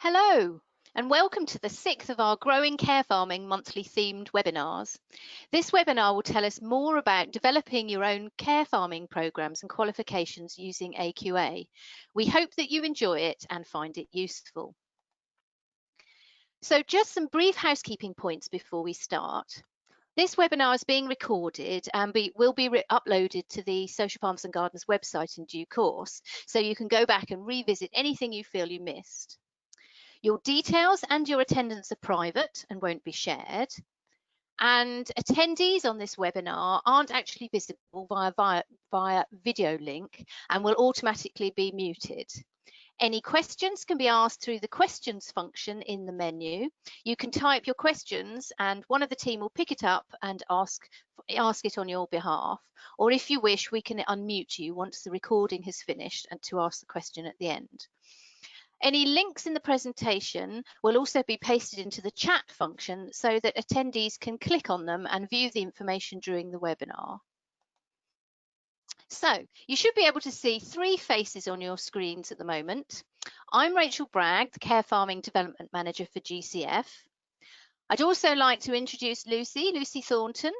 Hello, and welcome to the 6th of our Growing Care Farming monthly themed webinars. This webinar will tell us more about developing your own care farming programs and qualifications using AQA. We hope that you enjoy it and find it useful. So just some brief housekeeping points before we start. This webinar is being recorded and will be uploaded to the Social Farms and Gardens website in due course, so you can go back and revisit anything you feel you missed. Your details and your attendance are private and won't be shared. And attendees on this webinar aren't actually visible via video link and will automatically be muted. Any questions can be asked through the questions function in the menu. You can type your questions and one of the team will pick it up and ask it on your behalf. Or if you wish, we can unmute you once the recording has finished and to ask the question at the end. Any links in the presentation will also be pasted into the chat function so that attendees can click on them and view the information during the webinar. So you should be able to see 3 faces on your screens at the moment. I'm Rachel Bragg, the Care Farming Development Manager for GCF. I'd also like to introduce Lucy Thornton,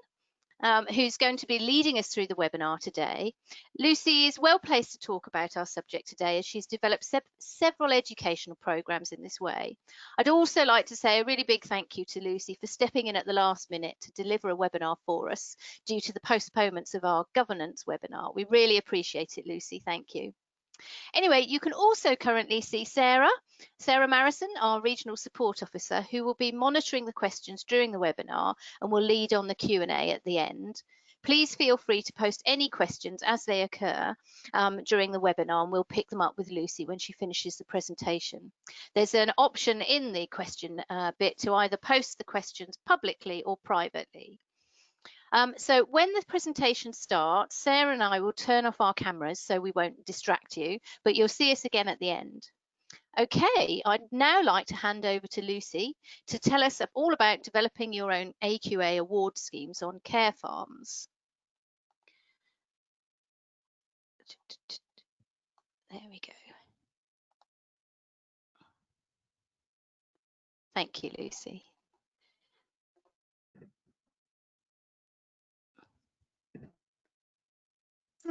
who's going to be leading us through the webinar today. Lucy is well placed to talk about our subject today as she's developed several educational programs in this way. I'd also like to say a really big thank you to Lucy for stepping in at the last minute to deliver a webinar for us due to the postponements of our governance webinar. We really appreciate it, Lucy. Thank you. Anyway, you can also currently see Sarah Marison, our Regional Support Officer, who will be monitoring the questions during the webinar and will lead on the Q&A at the end. Please feel free to post any questions as they occur during the webinar, and we'll pick them up with Lucy when she finishes the presentation. There's an option in the question bit to either post the questions publicly or privately. So when the presentation starts, Sarah and I will turn off our cameras so we won't distract you, but you'll see us again at the end. Okay, I'd now like to hand over to Lucy to tell us all about developing your own AQA award schemes on care farms. There we go. Thank you, Lucy.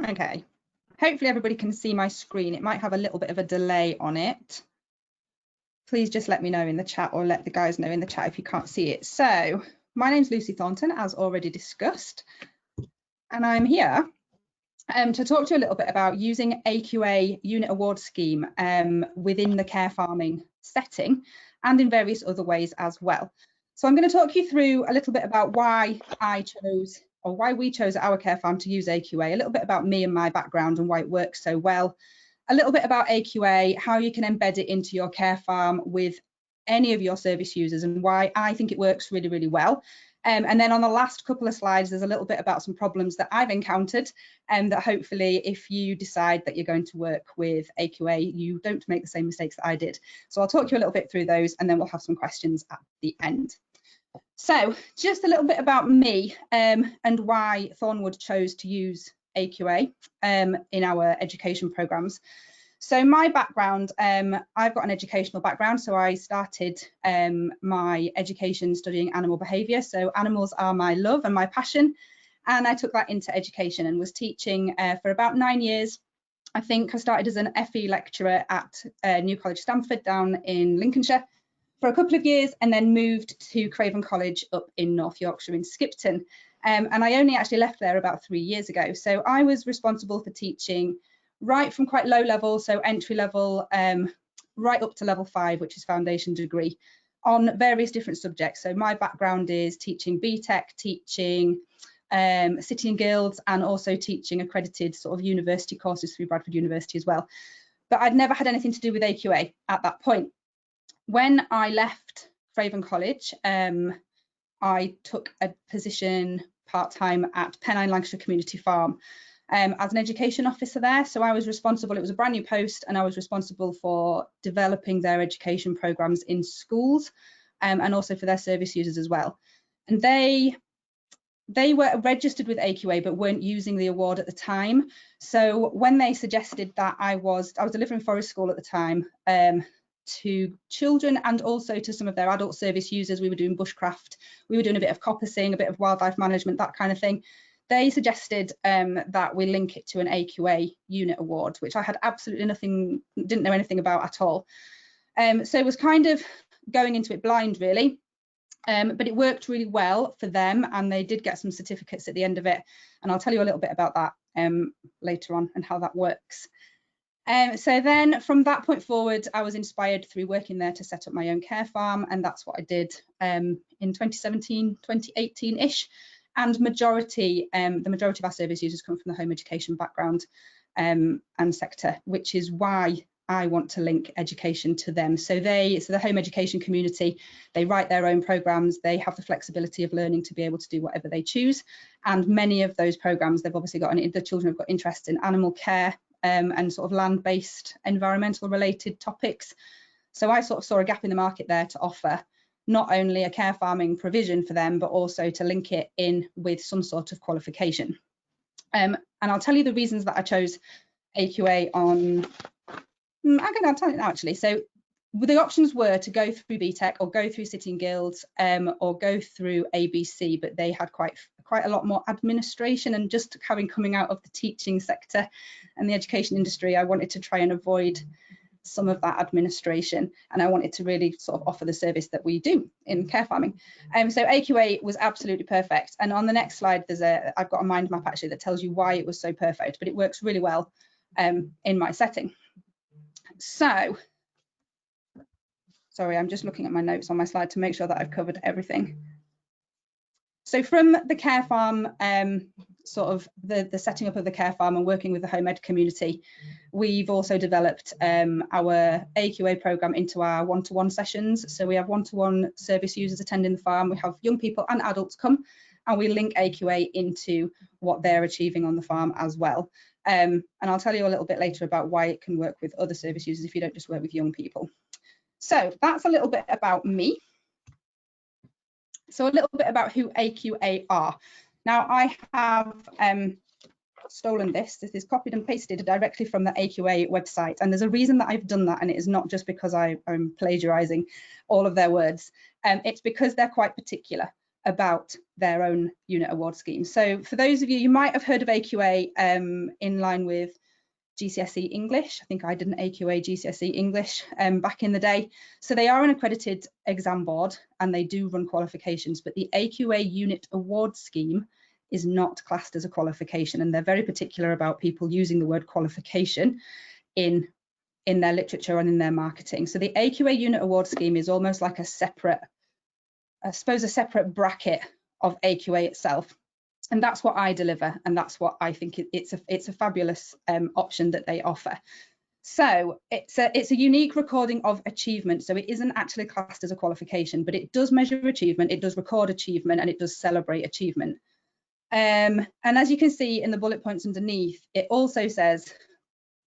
Okay, hopefully everybody can see my screen. It might have a little bit of a delay on it. Please just let me know in the chat or let the guys know in the chat if you can't see it. So my name's Lucy Thornton, as already discussed, and I'm here to talk to you a little bit about using AQA unit award scheme within the care farming setting and in various other ways as well. So I'm going to talk you through a little bit about why we chose our care farm to use AQA, a little bit about me and my background and why it works so well, a little bit about AQA, how you can embed it into your care farm with any of your service users and why I think it works really, really well. And then on the last couple of slides, there's a little bit about some problems that I've encountered and that hopefully if you decide that you're going to work with AQA, you don't make the same mistakes that I did. So I'll talk to you a little bit through those and then we'll have some questions at the end. So just a little bit about me and why Thornwood chose to use AQA in our education programs. So my background, I've got an educational background, so I started my education studying animal behaviour. So animals are my love and my passion, and I took that into education and was teaching for about 9 years. I think I started as an FE lecturer at New College Stamford down in Lincolnshire for a couple of years and then moved to Craven College up in North Yorkshire in Skipton. And I only actually left there about 3 years ago. So I was responsible for teaching right from quite low level, so entry level, right up to level 5, which is foundation degree, on various different subjects. So my background is teaching BTEC, teaching City and Guilds, and also teaching accredited sort of university courses through Bradford University as well. But I'd never had anything to do with AQA at that point. When I left Craven College, I took a position part-time at Pennine Lancashire Community Farm as an education officer there. So I was responsible, it was a brand new post, and I was responsible for developing their education programs in schools and also for their service users as well. And they were registered with AQA but weren't using the award at the time. So when they suggested that I was delivering forest school at the time, to children and also to some of their adult service users. We were doing bushcraft, we were doing a bit of coppicing, a bit of wildlife management, that kind of thing. They suggested that we link it to an AQA unit award, which I had absolutely nothing, didn't know anything about at all. So it was kind of going into it blind, really. But it worked really well for them, and they did get some certificates at the end of it. And I'll tell you a little bit about that later on and how that works. So then from that point forward, I was inspired through working there to set up my own care farm, and that's what I did in 2017, 2018-ish. And the majority of our service users come from the home education background and sector, which is why I want to link education to them. So the home education community, they write their own programs, they have the flexibility of learning to be able to do whatever they choose. And many of those programs, they've obviously got, the children have got interest in animal care and sort of land-based environmental related topics. So I sort of saw a gap in the market there to offer not only a care farming provision for them, but also to link it in with some sort of qualification. And I'll tell you the reasons that I chose AQA on, I'll tell you now actually. So the options were to go through BTEC or go through City and Guilds or go through ABC, but they had quite a lot more administration, and just coming out of the teaching sector and the education industry, I wanted to try and avoid some of that administration, and I wanted to really sort of offer the service that we do in care farming. So AQA was absolutely perfect, and on the next slide I've got a mind map actually that tells you why it was so perfect, but it works really well in my setting. So sorry, I'm just looking at my notes on my slide to make sure that I've covered everything. So from the care farm, sort of the setting up of the care farm and working with the home ed community, we've also developed our AQA program into our one-to-one sessions. So we have one-to-one service users attending the farm. We have young people and adults come, and we link AQA into what they're achieving on the farm as well. And I'll tell you a little bit later about why it can work with other service users if you don't just work with young people. So that's a little bit about me. So a little bit about who AQA are. Now I have stolen this. This is copied and pasted directly from the AQA website, and there's a reason that I've done that, and it is not just because I'm plagiarizing all of their words. It's because they're quite particular about their own unit award scheme. So for those of you, you might have heard of AQA in line with GCSE English. I think I did an AQA GCSE English back in the day. So they are an accredited exam board and they do run qualifications, but the AQA unit award scheme is not classed as a qualification, and they're very particular about people using the word qualification in their literature and in their marketing. So the AQA unit award scheme is almost like a separate, I suppose, a separate bracket of AQA itself. And that's what I deliver, and that's what I think it's a fabulous option that they offer. So it's a unique recording of achievement. So it isn't actually classed as a qualification, but it does measure achievement, it does record achievement, and it does celebrate achievement. And as you can see in the bullet points underneath, it also says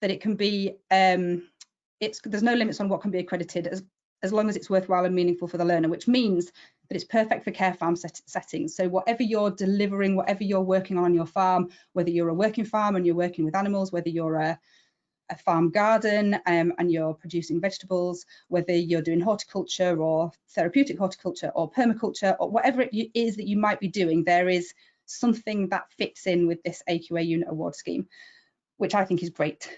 that it can be, there's no limits on what can be accredited as long as it's worthwhile and meaningful for the learner, which means that it's perfect for care farm settings. So whatever you're delivering, whatever you're working on your farm, whether you're a working farm and you're working with animals, whether you're a farm garden and you're producing vegetables, whether you're doing horticulture or therapeutic horticulture or permaculture or whatever it is that you might be doing, there is something that fits in with this AQA unit award scheme, which I think is great.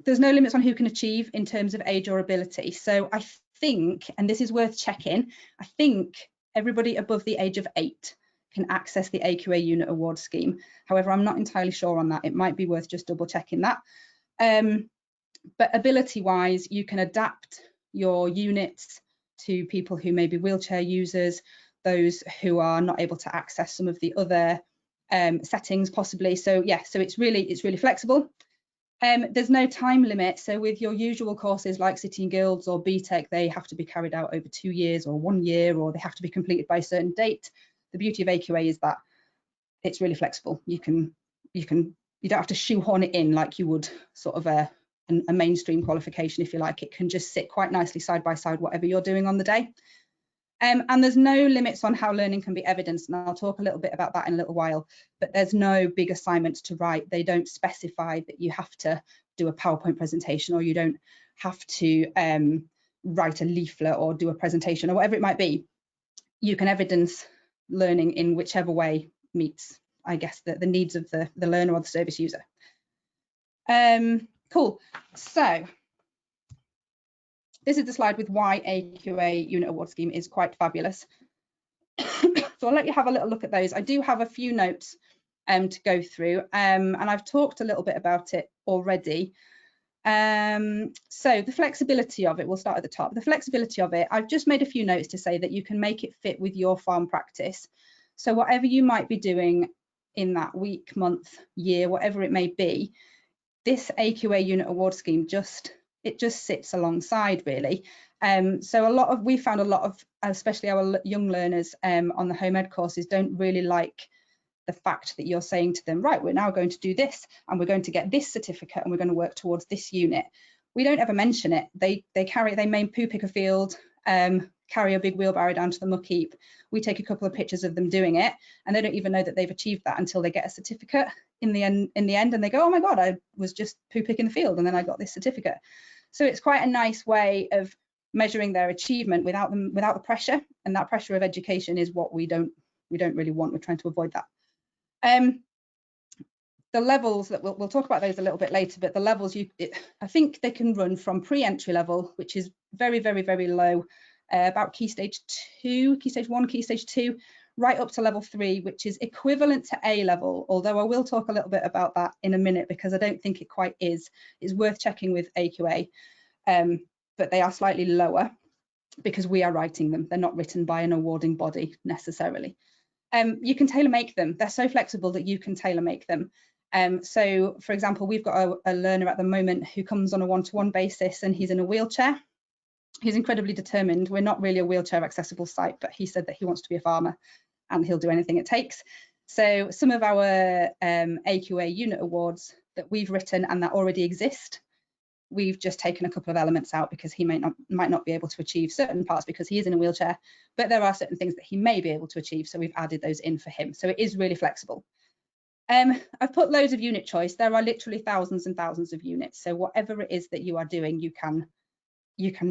There's no limits on who can achieve in terms of age or ability. So I think, and this is worth checking, I think everybody above the age of 8 can access the AQA unit award scheme. However, I'm not entirely sure on that. It might be worth just double checking that. But ability wise, you can adapt your units to people who may be wheelchair users, those who are not able to access some of the other settings possibly. So yeah, so it's really flexible. There's no time limit. So with your usual courses like City and Guilds or BTEC, they have to be carried out over 2 years or 1 year, or they have to be completed by a certain date. The beauty of AQA is that it's really flexible. You don't have to shoehorn it in like you would sort of a mainstream qualification, if you like. It can just sit quite nicely side by side whatever you're doing on the day. And there's no limits on how learning can be evidenced, and I'll talk a little bit about that in a little while, but there's no big assignments to write. They don't specify that you have to do a PowerPoint presentation, or you don't have to write a leaflet or do a presentation or whatever it might be. You can evidence learning in whichever way meets, I guess, the needs of the learner or the service user. Cool. So this is the slide with why AQA Unit Award Scheme is quite fabulous. So I'll let you have a little look at those. I do have a few notes to go through, and I've talked a little bit about it already. So the flexibility of it, we'll start at the top. The flexibility of it, I've just made a few notes to say that you can make it fit with your farm practice. So whatever you might be doing in that week, month, year, whatever it may be, this AQA Unit Award Scheme just sits alongside, really. So we found a lot of, especially our young learners on the home ed courses, don't really like the fact that you're saying to them, right, we're now going to do this and we're going to get this certificate and we're going to work towards this unit. We don't ever mention it. They may poo pick a field, carry a big wheelbarrow down to the muck heap. We take a couple of pictures of them doing it, and they don't even know that they've achieved that until they get a certificate in the end, and they go, oh my God, I was just poo picking the field and then I got this certificate. So it's quite a nice way of measuring their achievement without the pressure, and that pressure of education is what we don't really want. We're trying to avoid that. The levels that we'll talk about those a little bit later, but the levels I think they can run from pre-entry level, which is very, very, very low, about key stage 2, key stage 1, key stage 2, right up to level 3, which is equivalent to A level, although I will talk a little bit about that in a minute because I don't think it quite is. It's worth checking with AQA, but they are slightly lower because we are writing them. They're not written by an awarding body necessarily. You can tailor make them. They're so flexible that you can tailor make them. So for example, we've got a learner at the moment who comes on a one-to-one basis and he's in a wheelchair. He's incredibly determined. We're not really a wheelchair accessible site, but he said that he wants to be a farmer and he'll do anything it takes. So some of our AQA unit awards that we've written and that already exist, we've just taken a couple of elements out because he might not be able to achieve certain parts because he is in a wheelchair, but there are certain things that he may be able to achieve, so we've added those in for him. So it is really flexible. I've put loads of unit choice. There are literally thousands and thousands of units, so whatever it is that you are doing, you can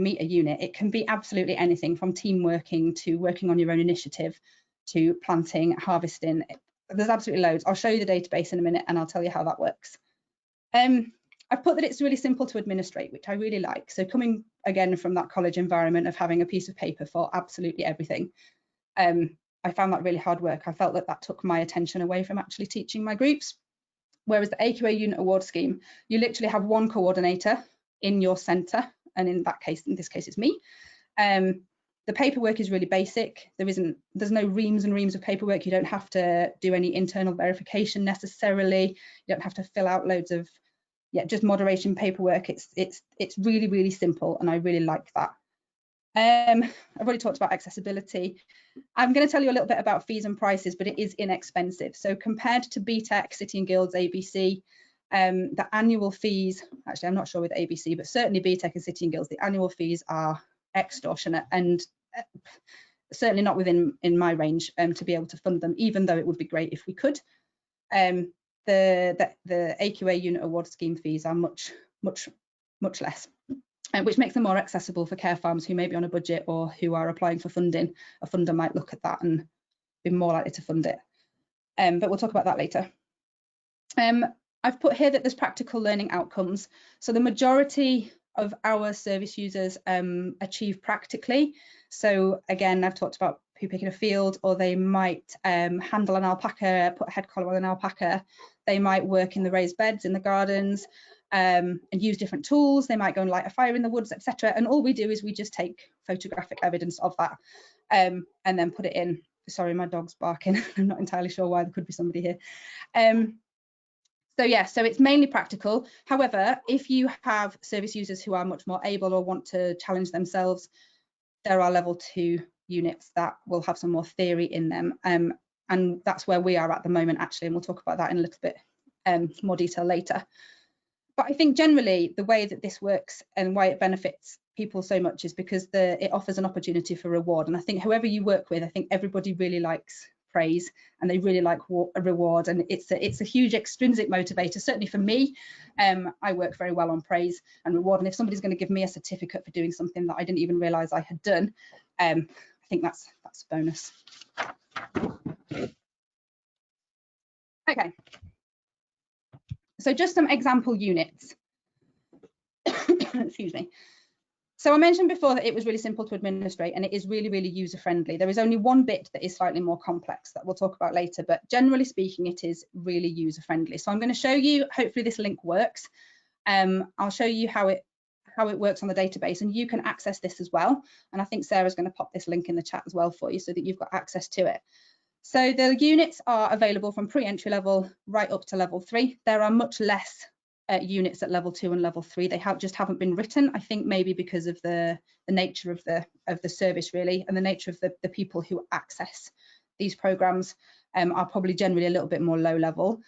meet a unit. It can be absolutely anything from team working to working on your own initiative to planting, harvesting. There's absolutely loads. I'll show you the database in a minute and I'll tell you how that works. I've put that it's really simple to administrate, which I really like. So coming again from that college environment of having a piece of paper for absolutely everything, I found that really hard work. I felt that took my attention away from actually teaching my groups. Whereas the AQA Unit Award Scheme, you literally have one coordinator in your centre, and in this case, it's me. The paperwork is really basic. There's no reams and reams of paperwork. You don't have to do any internal verification necessarily. You don't have to fill out loads of just moderation paperwork. It's really, really simple, and I really like that. I've already talked about accessibility. I'm going to tell you a little bit about fees and prices, but it is inexpensive. So compared to BTEC, City and Guilds, ABC, the annual fees, actually I'm not sure with ABC, but certainly BTEC and City and Guilds, the annual fees are extortionate and certainly not within my range to be able to fund them, even though it would be great if we could. The AQA Unit Award Scheme fees are much less, which makes them more accessible for care farms who may be on a budget or who are applying for funding. A funder might look at that and be more likely to fund it. But we'll talk about that later. I've put here that there's practical learning outcomes. So the majority of our service users achieve practically. So again, I've talked about who pick in a field, or they might handle an alpaca, put a head collar on an alpaca. They might work in the raised beds in the gardens and use different tools. They might go and light a fire in the woods, etc. And all we do is we just take photographic evidence of that and then put it in. Sorry, my dog's barking. I'm not entirely sure why. There could be somebody here. So yeah, so it's mainly practical. However, if you have service users who are much more able or want to challenge themselves, there are level 2 units that will have some more theory in them. And that's where we are at the moment, actually, and we'll talk about that in a little bit more detail later. But I think generally the way that this works and why it benefits people so much is because it offers an opportunity for reward. And I think whoever you work with, I think everybody really likes praise, and they really like a reward, and it's a huge extrinsic motivator. Certainly for me, I work very well on praise and reward, and if somebody's going to give me a certificate for doing something that I didn't even realize I had done, I think that's a bonus. Okay, so just some example units. Excuse me. So I mentioned before that it was really simple to administrate, and it is really, really user friendly. There is only one bit that is slightly more complex that we'll talk about later, but generally speaking, it is really user friendly. So I'm going to show you, hopefully this link works. I'll show you how it works on the database, and you can access this as well. And I think Sarah's going to pop this link in the chat as well for you so that you've got access to it. So the units are available from pre-entry level right up to level 3. There are much less units at level 2 and level 3. They just haven't been written, I think maybe because of the nature of the service really, and the nature of the people who access these programs are probably generally a little bit more low level.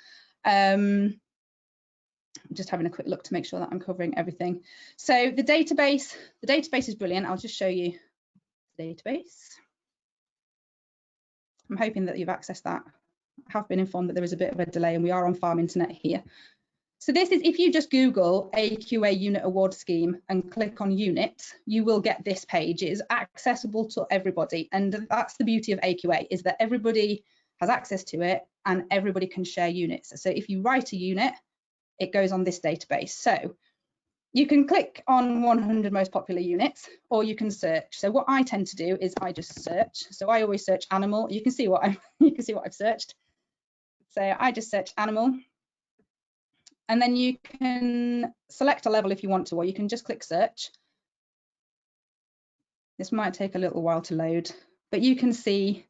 I'm just having a quick look to make sure that I'm covering everything. So the database is brilliant. I'll just show you the database. I'm hoping that you've accessed that. I have been informed that there is a bit of a delay, and we are on farm internet here. So this is, if you just Google AQA Unit Award Scheme and click on units, you will get this page. It is accessible to everybody, and that's the beauty of AQA, is that everybody has access to it and everybody can share units. So if you write a unit, it goes on this database. So you can click on 100 most popular units, or you can search. So what I tend to do is I just search. So I always search animal. You can see what I've searched. So I just search animal. And then you can select a level if you want to, or you can just click search. This might take a little while to load, but you can see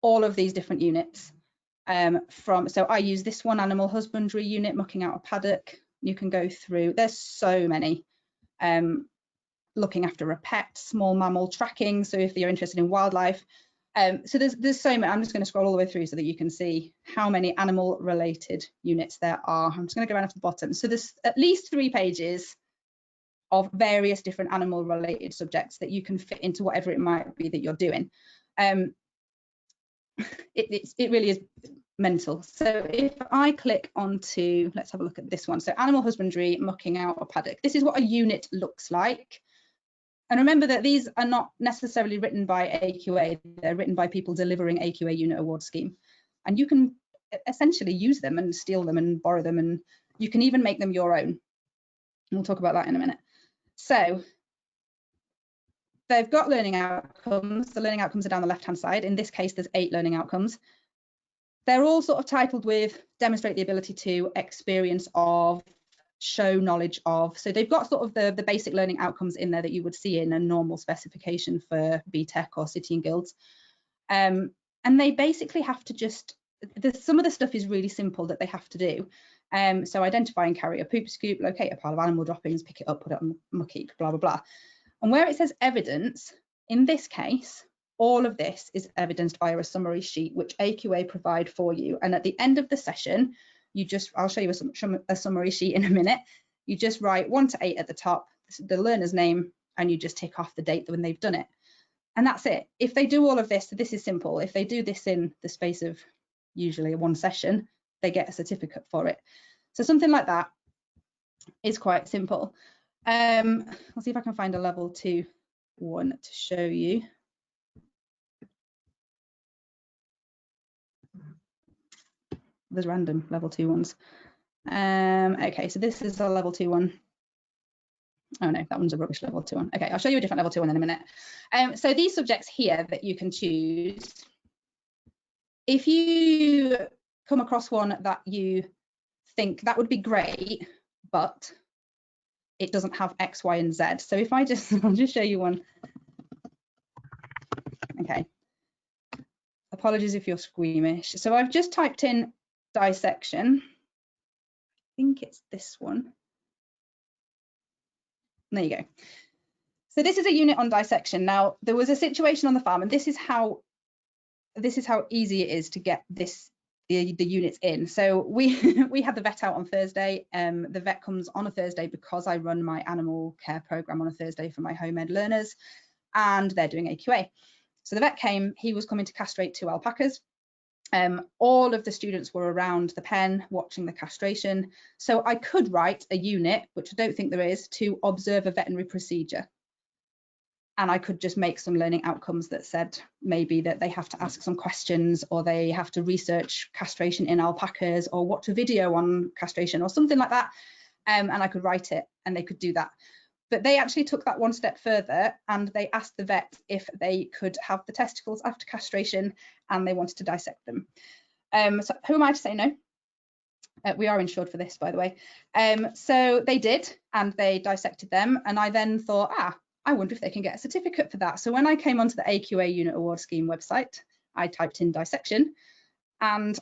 all of these different units. So I use this one, animal husbandry unit, mucking out a paddock. You can go through, there's so many. Looking after a pet, small mammal tracking, so if you're interested in wildlife. So there's so many. I'm just going to scroll all the way through so that you can see how many animal related units there are. I'm just going to go around to the bottom. So there's at least 3 pages of various different animal related subjects that you can fit into whatever it might be that you're doing. It really is mental. So if I click onto, let's have a look at this one. So animal husbandry, mucking out a paddock. This is what a unit looks like. And remember that these are not necessarily written by AQA, they're written by people delivering AQA Unit Award Scheme. And you can essentially use them and steal them and borrow them, and you can even make them your own. And we'll talk about that in a minute. So they've got learning outcomes. The learning outcomes are down the left-hand side. In this case, there's 8 learning outcomes. They're all sort of titled with demonstrate the ability to, experience of, show knowledge of. So they've got sort of the basic learning outcomes in there that you would see in a normal specification for BTEC or City and Guilds. And they basically have to just, some of the stuff is really simple that they have to do. So identify and carry a poop scoop, locate a pile of animal droppings, pick it up, put it on the muck heap, blah, blah, blah. And where it says evidence, in this case, all of this is evidenced via a summary sheet, which AQA provide for you. And at the end of the session, I'll show you a summary sheet in a minute. You just write 1 to 8 at the top, the learner's name, and you just tick off the date when they've done it. And that's it. If they do all of this, this is simple. If they do this in the space of usually 1 session, they get a certificate for it. So something like that is quite simple. I'll see if I can find a level 2 one to show you. There's random level 2 ones. Okay, so this is a level 2 one. Oh no, that one's a rubbish level 2 one. Okay, I'll show you a different level 2 one in a minute. So these subjects here that you can choose, if you come across one that you think that would be great, but it doesn't have X, Y, and Z. So if I'll just show you one. Okay. Apologies if you're squeamish. So I've just typed in dissection. I think it's this one. There you go. So this is a unit on dissection. Now there was a situation on the farm, and this is how easy it is to get the units in. So we had the vet out on Thursday. The vet comes on a Thursday because I run my animal care program on a Thursday for my home ed learners, and they're doing AQA. So the vet came, he was coming to castrate 2 alpacas. All of the students were around the pen watching the castration. So I could write a unit, which I don't think there is, to observe a veterinary procedure. And I could just make some learning outcomes that said maybe that they have to ask some questions, or they have to research castration in alpacas, or watch a video on castration or something like that. And I could write it and they could do that. But they actually took that one step further, and they asked the vet if they could have the testicles after castration, and they wanted to dissect them. So who am I to say no? We are insured for this, by the way. So they did, and they dissected them. And I then thought, I wonder if they can get a certificate for that. So when I came onto the AQA Unit Award Scheme website, I typed in dissection and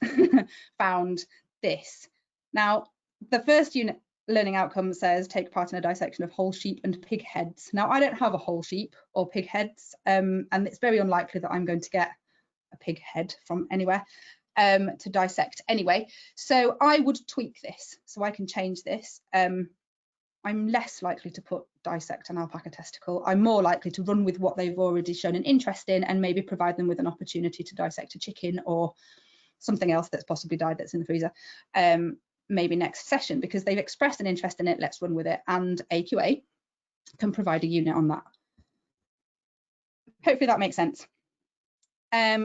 found this. Now, the first unit learning outcome says take part in a dissection of whole sheep and pig heads. Now, I don't have a whole sheep or pig heads, and it's very unlikely that I'm going to get a pig head from anywhere to dissect anyway. So I would tweak this, so I can change this. I'm less likely to dissect an alpaca testicle. I'm more likely to run with what they've already shown an interest in, and maybe provide them with an opportunity to dissect a chicken or something else that's possibly died that's in the freezer, maybe next session, because they've expressed an interest in it. Let's run with it, and AQA can provide a unit on that. Hopefully that makes sense.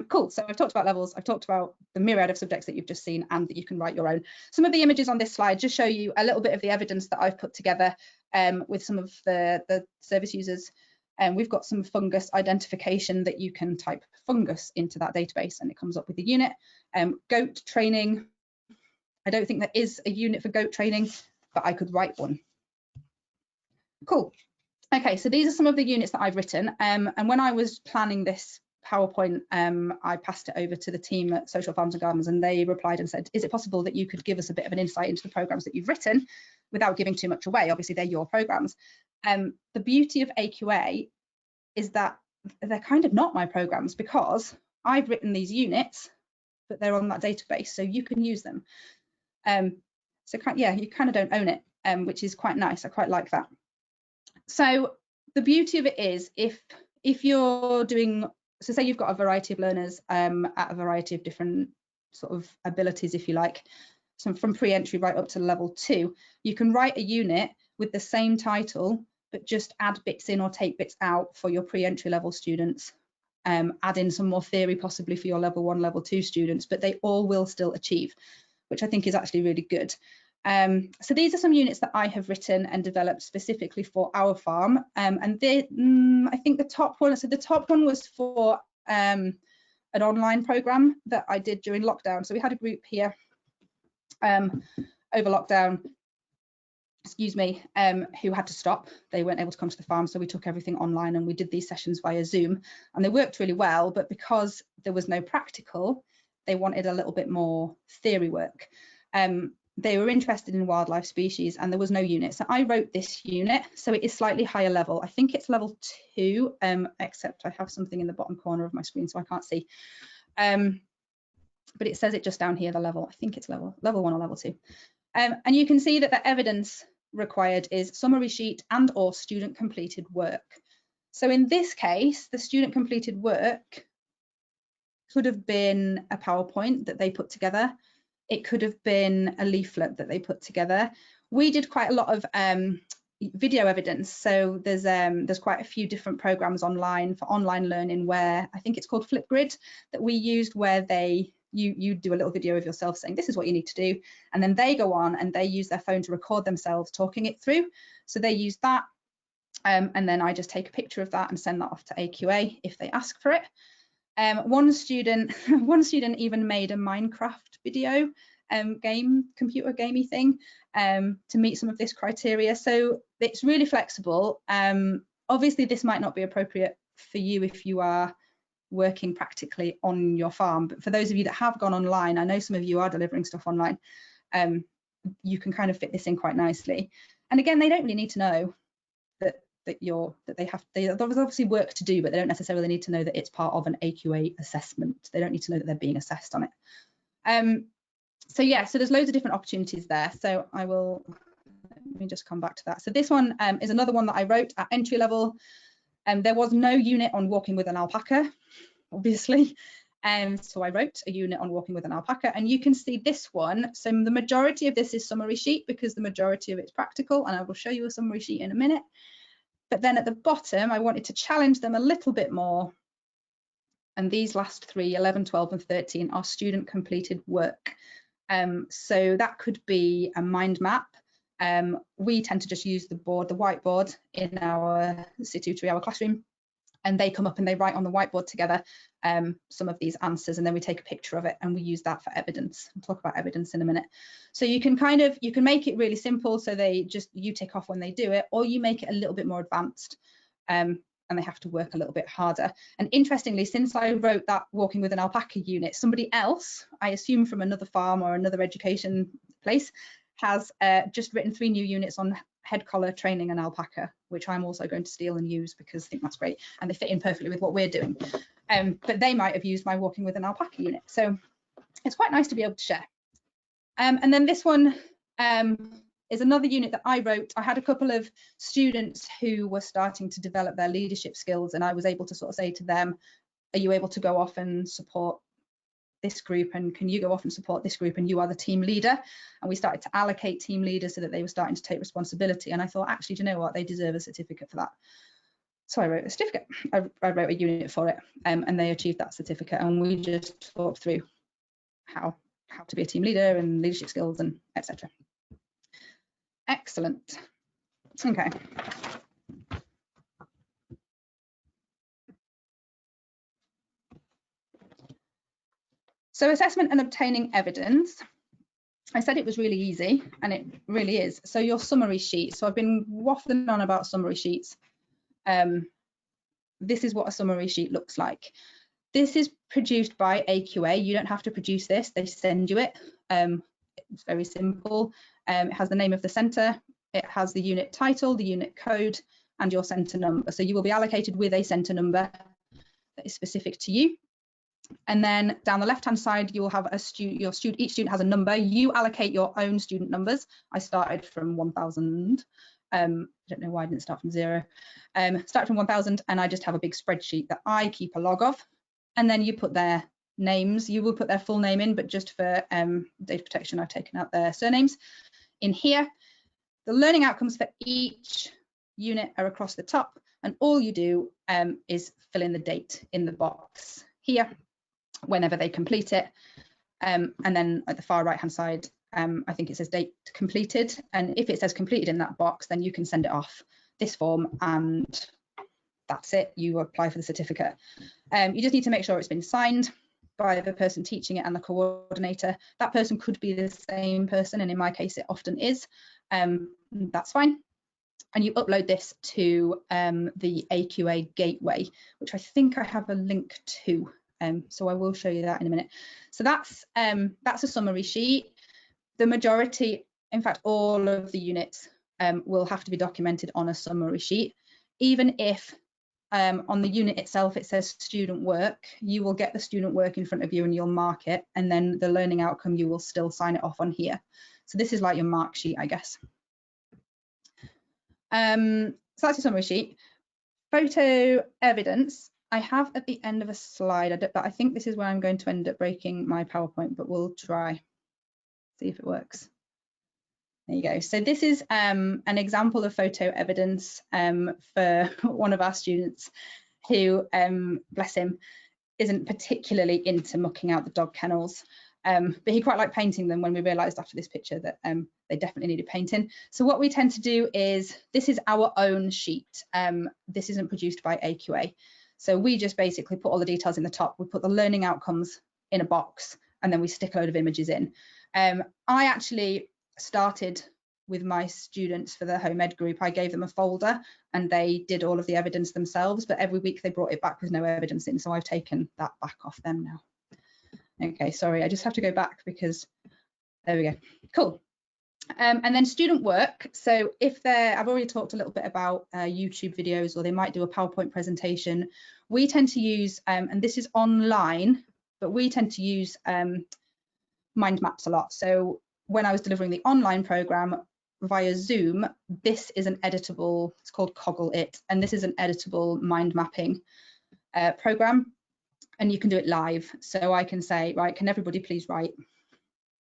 Cool, so I've talked about levels, I've talked about the myriad of subjects that you've just seen, and that you can write your own. Some of the images on this slide just show you a little bit of the evidence that I've put together with some of the service users. We've got some fungus identification that you can type fungus into that database and it comes up with the unit. Goat training, I don't think there is a unit for goat training, but I could write one. Cool. Okay, so these are some of the units that I've written, and when I was planning this PowerPoint, I passed it over to the team at Social Farms and Gardens, and they replied and said, is it possible that you could give us a bit of an insight into the programs that you've written without giving too much away? Obviously, they're your programs. The beauty of AQA is that they're kind of not my programs, because I've written these units, but they're on that database, so you can use them. So yeah, you kind of don't own it, which is quite nice. I quite like that. So the beauty of it is, if you're doing, so say you've got a variety of learners at a variety of different sort of abilities, if you like, so from pre-entry right up to level 2, you can write a unit with the same title, but just add bits in or take bits out for your pre-entry level students, add in some more theory possibly for your level 1, level 2 students, but they all will still achieve, which I think is actually really good. So these are some units that I have written and developed specifically for our farm, and they, I think the top one, so the top one was for an online program that I did during lockdown. So we had a group here over lockdown, excuse me, who had to stop. They weren't able to come to the farm, so we took everything online and we did these sessions via Zoom, and they worked really well, but because there was no practical, they wanted a little bit more theory work. They were interested in wildlife species, and there was no unit. So I wrote this unit, so it is slightly higher level. I think it's level 2, except I have something in the bottom corner of my screen, so I can't see. But it says it just down here, the level. I think it's level 1 or level 2. And you can see that the evidence required is summary sheet and or student completed work. So in this case, the student completed work could have been a PowerPoint that they put together. It could have been a leaflet that they put together. We did quite a lot of video evidence. So there's quite a few different programs online for online learning, where I think it's called Flipgrid, that we used, where you do a little video of yourself saying this is what you need to do, and then they go on and they use their phone to record themselves talking it through. So they use that, and then I just take a picture of that and send that off to AQA if they ask for it. One student even made a Minecraft video computer gamey thing to meet some of this criteria. So it's really flexible. Obviously this might not be appropriate for you if you are working practically on your farm, but for those of you that have gone online, I know some of you are delivering stuff online, you can kind of fit this in quite nicely. And again, they don't really need to know that there's obviously work to do, but they don't necessarily need to know that it's part of an AQA assessment. They don't need to know that they're being assessed on it. So yeah, so there's loads of different opportunities there. So let me just come back to that. So this one is another one that I wrote at entry level. There was no unit on walking with an alpaca, obviously. So I wrote a unit on walking with an alpaca, and you can see this one. So the majority of this is summary sheet because the majority of it's practical, and I will show you a summary sheet in a minute. But then at the bottom, I wanted to challenge them a little bit more. And these last three, 11, 12, and 13, are student completed work. So that could be a mind map. We tend to just use the whiteboard in our situ 3-hour classroom, and they come up and they write on the whiteboard together some of these answers, and then we take a picture of it and we use that for evidence. We'll talk about evidence in a minute. So you can make it really simple, so you tick off when they do it, or you make it a little bit more advanced, and they have to work a little bit harder. And interestingly, since I wrote that walking with an alpaca unit, somebody else, I assume from another farm or another education place, has just written 3 new units on head collar training an alpaca, which I'm also going to steal and use because I think that's great, and they fit in perfectly with what we're doing. But they might have used my walking with an alpaca unit, so it's quite nice to be able to share. And then this one is another unit that I wrote. I had a couple of students who were starting to develop their leadership skills, and I was able to sort of say to them, are you able to go off and support this group, and can you go off and support this group, and you are the team leader? And we started to allocate team leaders so that they were starting to take responsibility, and I thought, actually, do you know what, they deserve a certificate for that. So I wrote a certificate. I wrote a unit for it, and they achieved that certificate, and we just talked through how to be a team leader and leadership skills and etc. Excellent. Okay. So assessment and obtaining evidence. I said it was really easy, and it really is. So your summary sheet. So I've been waffling on about summary sheets. This is what a summary sheet looks like. This is produced by AQA. You don't have to produce this, they send you it. It's very simple. It has the name of the centre, it has the unit title, the unit code, and your centre number. So you will be allocated with a centre number that is specific to you. And then down the left hand side, you will have each student has a number. You allocate your own student numbers. I started from 1000. I don't know why I didn't start from 0. Start from 1000, and I just have a big spreadsheet that I keep a log of. And then you put their names. You will put their full name in, but just for data protection, I've taken out their surnames in here. The learning outcomes for each unit are across the top, and all you do is fill in the date in the box here whenever they complete it. And then at the far right hand side, I think it says date completed, and if it says completed in that box, then you can send it off this form, and that's it, you apply for the certificate. You just need to make sure it's been signed by the person teaching it and the coordinator. That person could be the same person, and in my case it often is. That's fine. And you upload this to the AQA gateway, which I think I have a link to. So I will show you that in a minute. So that's a summary sheet. The majority, in fact, all of the units will have to be documented on a summary sheet. Even if on the unit itself it says student work, you will get the student work in front of you and you'll mark it, and then the learning outcome, you will still sign it off on here. So this is like your mark sheet, I guess. So that's a summary sheet. Photo evidence, I have at the end of a slide, but I think this is where I'm going to end up breaking my PowerPoint, but we'll try, see if it works. There you go. So this is an example of photo evidence for one of our students who, bless him, isn't particularly into mucking out the dog kennels, but he quite liked painting them when we realised after this picture that they definitely needed painting. So what we tend to do is, this is our own sheet. This isn't produced by AQA. So we just basically put all the details in the top. We put the learning outcomes in a box, and then we stick a load of images in. I actually started with my students for the home ed group. I gave them a folder and they did all of the evidence themselves, but every week they brought it back with no evidence in, so I've taken that back off them now. Okay, sorry, I just have to go back because there we go. Cool. And then student work. So if I've already talked a little bit about YouTube videos, or they might do a PowerPoint presentation. We tend to use, and this is online, but we tend to use mind maps a lot. So when I was delivering the online program via Zoom, this is an editable, it's called Coggle It, and this is an editable mind mapping program. and you can do it live. So I can say, right, can everybody please write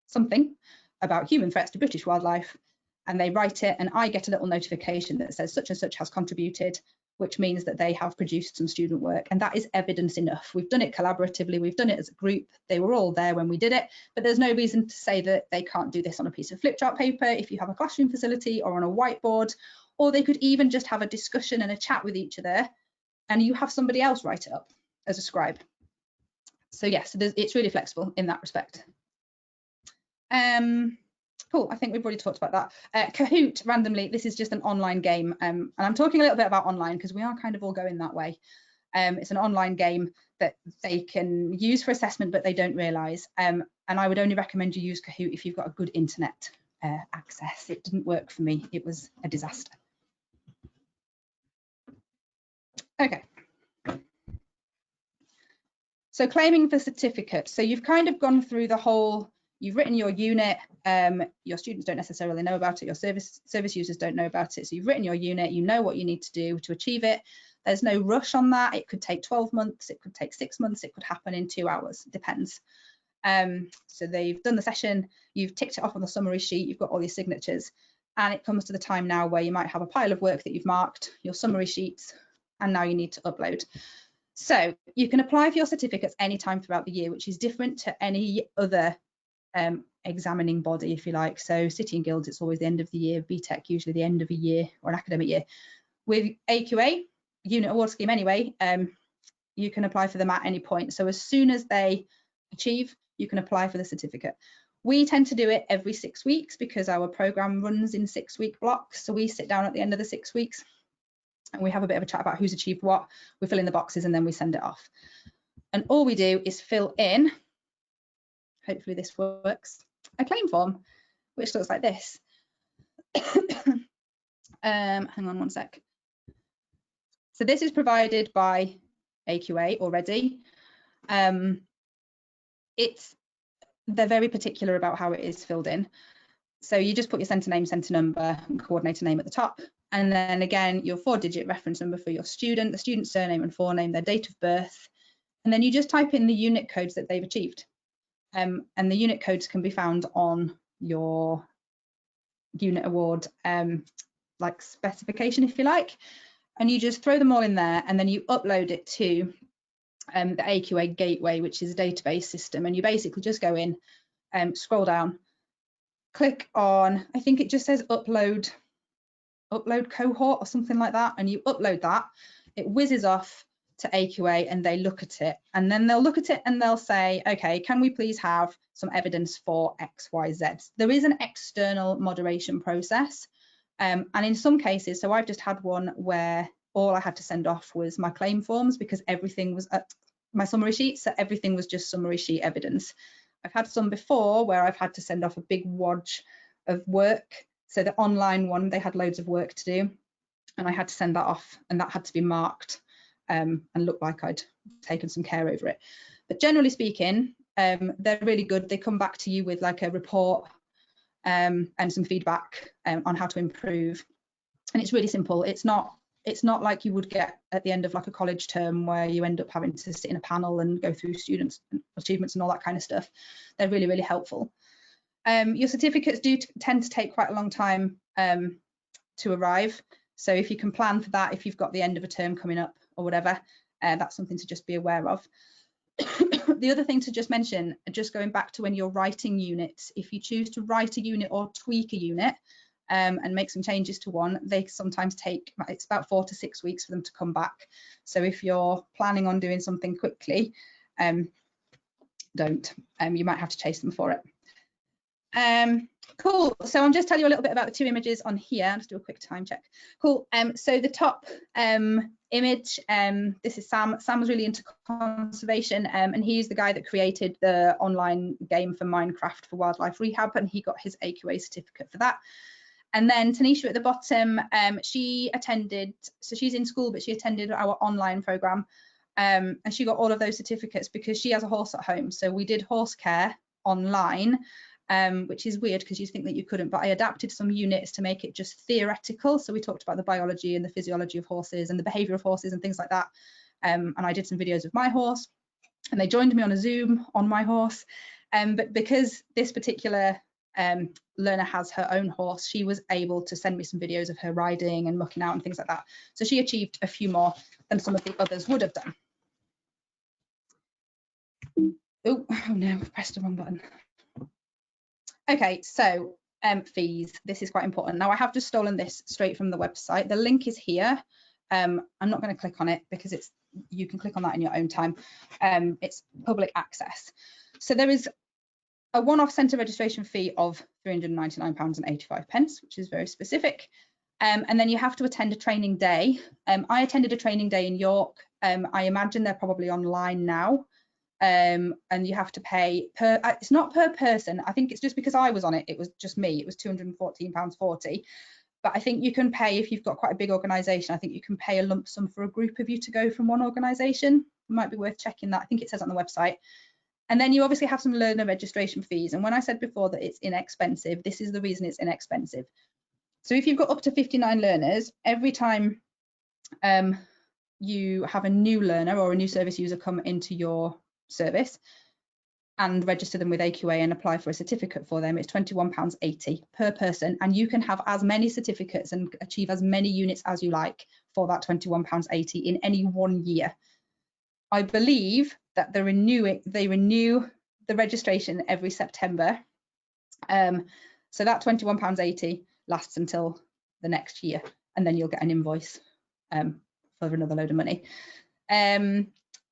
something about human threats to British wildlife? And they write it, and I get a little notification that says such and such has contributed, which means that they have produced some student work, and that is evidence enough. We've done it collaboratively, we've done it as a group, they were all there when we did it, but there's no reason to say that they can't do this on a piece of flip chart paper if you have a classroom facility or on a whiteboard, or they could even just have a discussion and a chat with each other, and you have somebody else write it up as a scribe. So yes, it's really flexible in that respect. Cool, I think we've already talked about that. Kahoot, randomly, this is just an online game. And I'm talking a little bit about online because we are kind of all going that way. It's an online game that they can use for assessment, but they don't realise. And I would only recommend you use Kahoot if you've got a good internet access. It didn't work for me, it was a disaster. Okay. So claiming for certificates. So you've kind of gone through the whole, you've written your unit, your students don't necessarily know about it, your service users don't know about it. So you've written your unit, you know what you need to do to achieve it. There's no rush on that. It could take 12 months, it could take 6 months, it could happen in 2 hours, it depends. So they've done the session, you've ticked it off on the summary sheet, you've got all your signatures, and it comes to the time now where you might have a pile of work that you've marked, your summary sheets, and now you need to upload. So you can apply for your certificates anytime throughout the year, which is different to any other examining body, if you like. So City and Guilds, it's always the end of the year, BTEC usually the end of a year or an academic year. With AQA, unit award scheme anyway, you can apply for them at any point. So as soon as they achieve, you can apply for the certificate. We tend to do it every 6 weeks because our program runs in 6-week blocks. So we sit down at the end of the 6 weeks and we have a bit of a chat about who's achieved what, we fill in the boxes and then we send it off. And all we do is fill in, hopefully this works, a claim form, which looks like this. Hang on one sec. So this is provided by AQA already. They're very particular about how it is filled in. So you just put your centre name, centre number, and coordinator name at the top. And then again, your 4-digit reference number for your student, the student's surname and forename, their date of birth. And then you just type in the unit codes that they've achieved. And the unit codes can be found on your unit award like specification, if you like. And you just throw them all in there and then you upload it to the AQA gateway, which is a database system. And you basically just go in, scroll down, click on, I think it just says upload cohort or something like that, and you upload that. It whizzes off to AQA and they look at it, and then they'll look at it and they'll say, okay, can we please have some evidence for XYZ? There is an external moderation process, and in some cases, so I've just had one where all I had to send off was my claim forms because everything was at my summary sheet, so everything was just summary sheet evidence. I've had some before where I've had to send off a big wodge of work. So the online one, they had loads of work to do and I had to send that off, and that had to be marked and look like I'd taken some care over it. But generally speaking, they're really good. They come back to you with like a report and some feedback on how to improve. And it's really simple. It's not like you would get at the end of like a college term where you end up having to sit in a panel and go through students' achievements and all that kind of stuff. They're really, really helpful. Your certificates do tend to take quite a long time to arrive. So if you can plan for that, if you've got the end of a term coming up or whatever, that's something to just be aware of. The other thing to just mention, just going back to when you're writing units, if you choose to write a unit or tweak a unit and make some changes to one, they sometimes take, it's about 4 to 6 weeks for them to come back. So if you're planning on doing something quickly, don't. You might have to chase them for it. Cool, so I'll just tell you a little bit about the 2 images on here. I'll just do a quick time check. Cool, so the top image, this is Sam. Sam was really into conservation and he's the guy that created the online game for Minecraft for wildlife rehab, and he got his AQA certificate for that. And then Tanisha at the bottom, she attended, so she's in school, but she attended our online program and she got all of those certificates because she has a horse at home. So we did horse care online, which is weird because you think that you couldn't, but I adapted some units to make it just theoretical. So we talked about the biology and the physiology of horses and the behavior of horses and things like that. And I did some videos of my horse. and they joined me on a Zoom on my horse. But because this particular learner has her own horse, she was able to send me some videos of her riding and mucking out and things like that. So she achieved a few more than some of the others would have done. Oh no, I've pressed the wrong button. Okay, so fees. This is quite important. Now I have just stolen this straight from the website. The link is here. I'm not going to click on it because you can click on that in your own time. It's public access. So there is a one-off centre registration fee of £399.85, which is very specific. And then you have to attend a training day. I attended a training day in York. I imagine they're probably online now. And you have to pay per, it's not per person. I think it's just because I was on it, it was just me. It was £214.40. But I think you can pay, if you've got quite a big organisation, I think you can pay a lump sum for a group of you to go from one organisation. It might be worth checking that. I think it says on the website. And then you obviously have some learner registration fees. And when I said before that it's inexpensive, this is the reason it's inexpensive. So if you've got up to 59 learners, every time you have a new learner or a new service user come into your service and register them with AQA and apply for a certificate for them, it's £21.80 per person, and you can have as many certificates and achieve as many units as you like for that £21.80 in any 1 year. I believe that they renew the registration every September, so that £21.80 lasts until the next year, and then you'll get an invoice for another load of money.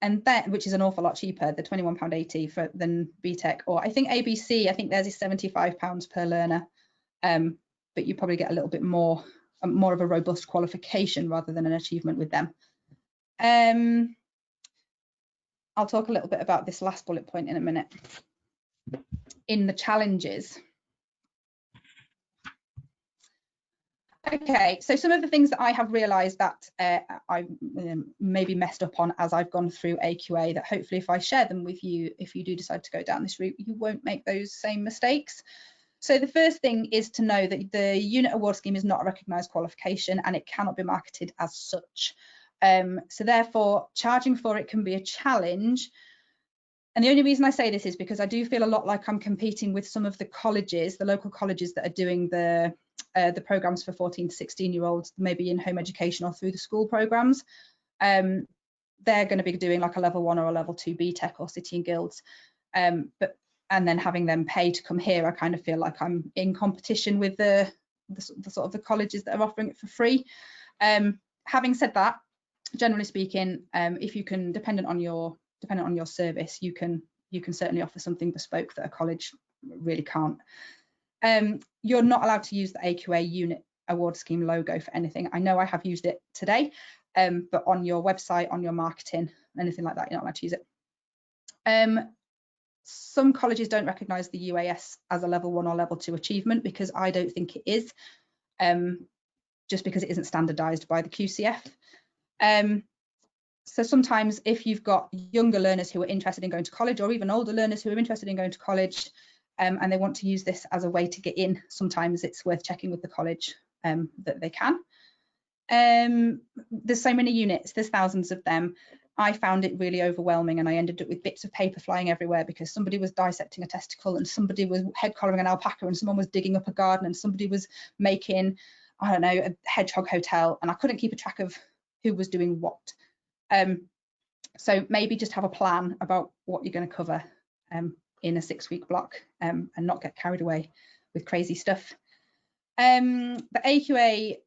And that, which is an awful lot cheaper, the £21.80 than BTEC, or I think ABC, I think theirs is £75 per learner, but you probably get a little bit more of a robust qualification rather than an achievement with them. I'll talk a little bit about this last bullet point in a minute. In the challenges. Okay, so some of the things that I have realised that I maybe messed up on as I've gone through AQA, that hopefully if I share them with you, if you do decide to go down this route, you won't make those same mistakes. So the first thing is to know that the unit award scheme is not a recognised qualification and it cannot be marketed as such. So therefore, charging for it can be a challenge. And the only reason I say this is because I do feel a lot like I'm competing with some of the colleges, the local colleges that are doing the programmes for 14 to 16-year-olds, maybe in home education or through the school programmes. They're going to be doing like a level 1 or a level 2 BTEC or City and Guilds. And then having them pay to come here, I kind of feel like I'm in competition with the sort of the colleges that are offering it for free. Having said that, generally speaking, if you can, dependent on your service, you can certainly offer something bespoke that a college really can't. You're not allowed to use the AQA unit award scheme logo for anything. I know I have used it today, but on your website, on your marketing, anything like that, you're not allowed to use it. Some colleges don't recognise the UAS as a level 1 or level 2 achievement, because I don't think it is, just because it isn't standardised by the QCF. So sometimes if you've got younger learners who are interested in going to college, or even older learners who are interested in going to college, and they want to use this as a way to get in, sometimes it's worth checking with the college that they can. There's so many units, there's thousands of them. I found it really overwhelming, and I ended up with bits of paper flying everywhere because somebody was dissecting a testicle, and somebody was head collaring an alpaca, and someone was digging up a garden, and somebody was making, I don't know, a hedgehog hotel, and I couldn't keep a track of who was doing what. So maybe just have a plan about what you're going to cover in a 6-week block, and not get carried away with crazy stuff. The AQA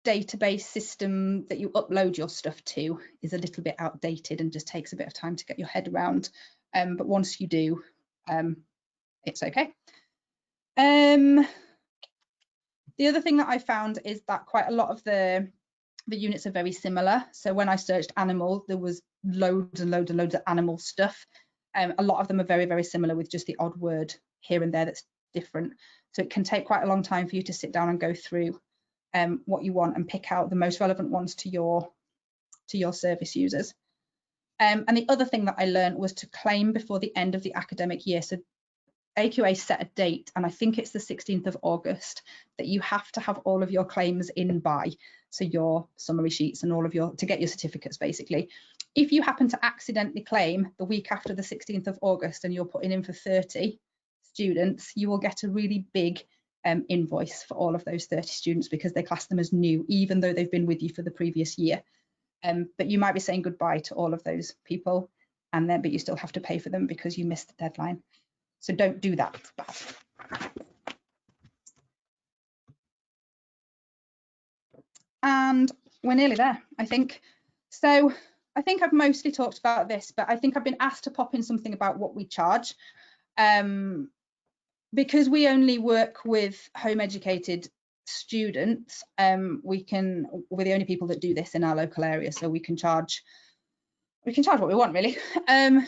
database system that you upload your stuff to is a little bit outdated and just takes a bit of time to get your head around, but once you do, it's okay. The other thing that I found is that quite a lot of the units are very similar. So when I searched animal, there was loads and loads and loads of animal stuff. A lot of them are very, very similar, with just the odd word here and there that's different. So it can take quite a long time for you to sit down and go through what you want and pick out the most relevant ones to your service users. And the other thing that I learned was to claim before the end of the academic year. So AQA set a date, and I think it's the 16th of August, that you have to have all of your claims in by. So your summary sheets and all of to get your certificates basically if you happen to accidentally claim the week after the 16th of August and you're putting in for 30 students, you will get a really big invoice for all of those 30 students because they class them as new, even though they've been with you for the previous year. But you might be saying goodbye to all of those people, but you still have to pay for them because you missed the deadline. So don't do that. It's bad. And we're nearly there, I think. So I think I've mostly talked about this, but I think I've been asked to pop in something about what we charge. Because we only work with home educated students, we're the only people that do this in our local area, so we can charge what we want, really,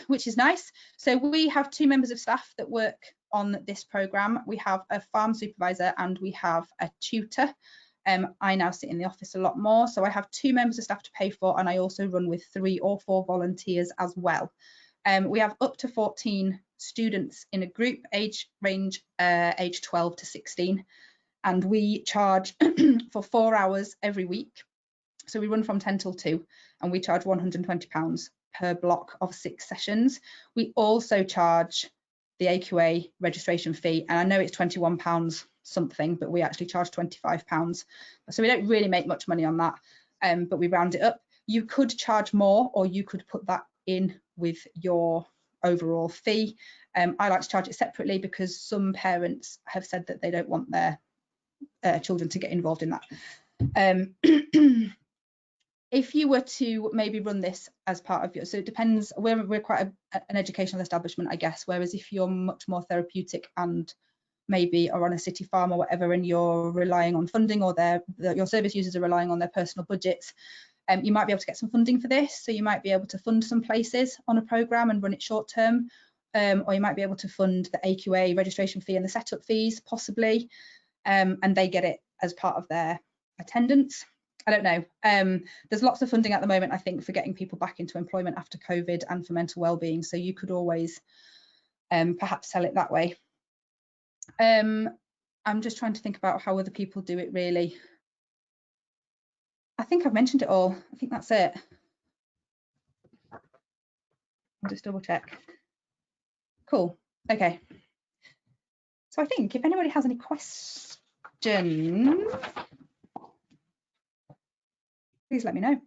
which is nice. So we have 2 members of staff that work on this programme. We have a farm supervisor and we have a tutor. I now sit in the office a lot more, so I have 2 members of staff to pay for, and I also run with 3 or 4 volunteers as well. We have up to 14 students in a group, age range age 12 to 16, and we charge for 4 hours every week. So we run from 10 till 2, and we charge £120 per block of 6 sessions. We also charge the AQA registration fee, and I know it's £21 something, but we actually charge £25. So we don't really make much money on that, but we round it up. You could charge more, or you could put that in with your overall fee. I like to charge it separately because some parents have said that they don't want their children to get involved in that. If you were to maybe run this as part of your, so it depends, we're quite an educational establishment, I guess, whereas if you're much more therapeutic and maybe are on a city farm or whatever, and you're relying on funding, or your service users are relying on their personal budgets, you might be able to get some funding for this. So you might be able to fund some places on a programme and run it short term, or you might be able to fund the AQA registration fee and the setup fees, possibly, and they get it as part of their attendance. I don't know. There's lots of funding at the moment, I think, for getting people back into employment after COVID and for mental wellbeing. So you could always perhaps sell it that way. I'm just trying to think about how other people do it, really. I think I've mentioned it all. I think that's it. I'll just double check. Cool. Okay. So I think if anybody has any questions, please let me know.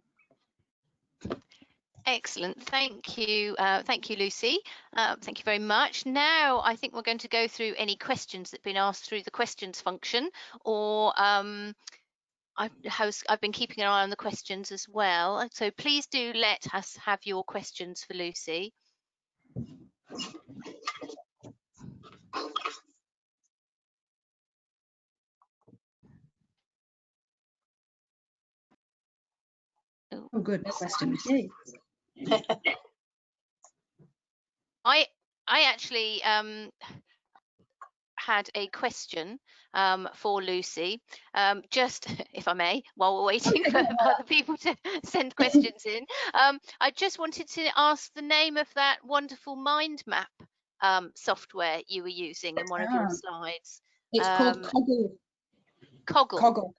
Excellent. Thank you. Thank you, Lucy. Thank you very much. Now, I think we're going to go through any questions that have been asked through the questions function, or I've been keeping an eye on the questions as well. So please do let us have your questions for Lucy. Oh, good. No questions. I actually had a question for Lucy, just if I may, while we're waiting for other people to send questions in. I just wanted to ask the name of that wonderful mind map software you were using in one of your slides. It's called Coggle.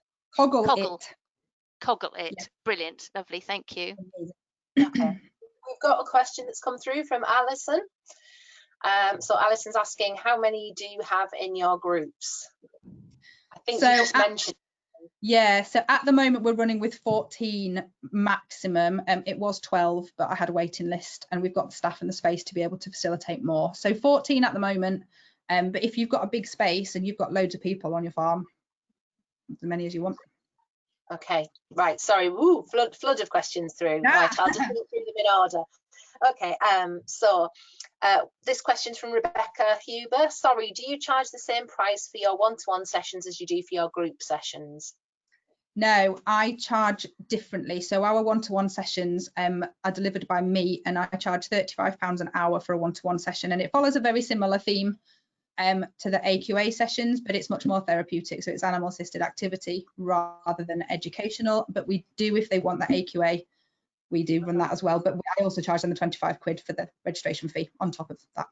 Coggle it. Yeah. Brilliant. Lovely. Thank you. Okay. We've got a question that's come through from Alison. So Alison's asking, how many do you have in your groups? I think you just mentioned. Yeah, so at the moment we're running with 14 maximum. It was 12, but I had a waiting list, and we've got the staff and the space to be able to facilitate more. So 14 at the moment, but if you've got a big space and you've got loads of people on your farm, as many as you want. Okay, right, sorry, woo, flood of questions through. Right, I'll just go through them in order. Okay, so this question's from Rebecca Huber. Sorry, do you charge the same price for your one-to-one sessions as you do for your group sessions? No, I charge differently. So our one-to-one sessions are delivered by me, and I charge £35 an hour for a one-to-one session, and it follows a very similar theme to the AQA sessions, but it's much more therapeutic. So it's animal assisted activity rather than educational, but we do, if they want the AQA, we do run that as well, but I also charge them the 25 quid for the registration fee on top of that.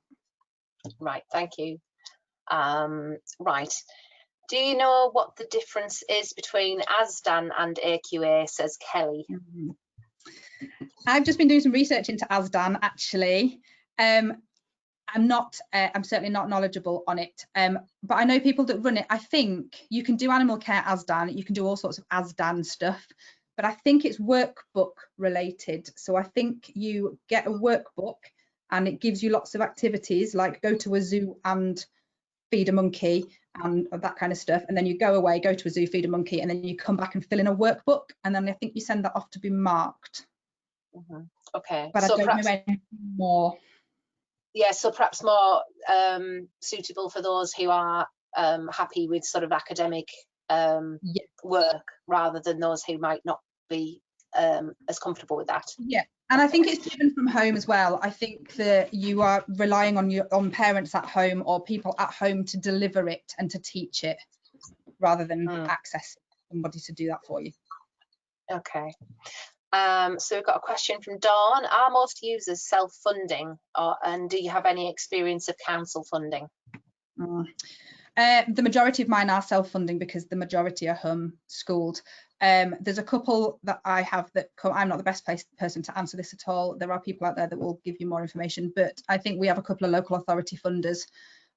Right, thank you. Right, do you know what the difference is between ASDAN and AQA, says Kelly? I've just been doing some research into ASDAN actually. I'm certainly not knowledgeable on it, but I know people that run it. I think you can do animal care ASDAN, you can do all sorts of ASDAN stuff, but I think it's workbook related. So I think you get a workbook and it gives you lots of activities like go to a zoo and feed a monkey and that kind of stuff, and then you go away, go to a zoo, feed a monkey, and then you come back and fill in a workbook, and then I think you send that off to be marked. Okay, but so I don't know any more. Yeah, so perhaps more suitable for those who are happy with sort of academic work, rather than those who might not be as comfortable with that. Yeah, and I think it's driven from home as well. I think that you are relying on parents at home or people at home to deliver it and to teach it, rather than access somebody to do that for you. Okay. So we've got a question from Dawn. Are most users self-funding, and do you have any experience of council funding? The majority of mine are self-funding because the majority are home-schooled. There's a couple that I have that I'm not the best person to answer this at all. There are people out there that will give you more information, but I think we have a couple of local authority funders.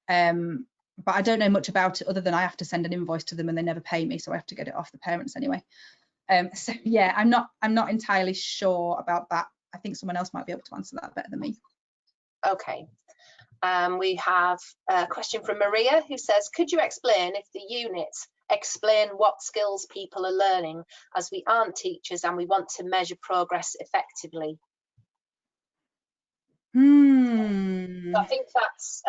But I don't know much about it other than I have to send an invoice to them and they never pay me, so I have to get it off the parents anyway. So yeah, I'm not entirely sure about that. I think someone else might be able to answer that better than me. Okay. We have a question from Maria who says, could you explain if the units explain what skills people are learning, as we aren't teachers and we want to measure progress effectively? I think that's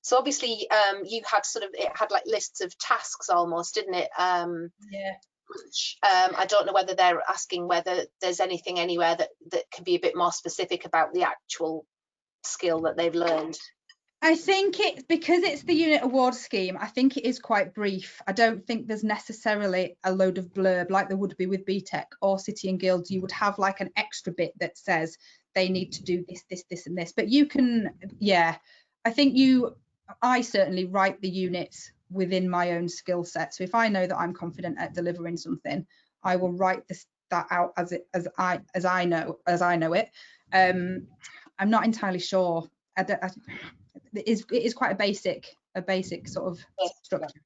so obviously you had it had like lists of tasks almost, didn't it? Yeah. Which I don't know whether they're asking whether there's anything anywhere that can be a bit more specific about the actual skill that they've learned. I think it's because it's the unit award scheme. I think it is quite brief. I don't think there's necessarily a load of blurb like there would be with BTEC or City and Guilds. You would have like an extra bit that says they need to do this and this, but you can, yeah, I think I certainly write the units within my own skill set. So if I know that I'm confident at delivering something, I will write that out as I know it. I'm not entirely sure. It is quite a basic sort of structure.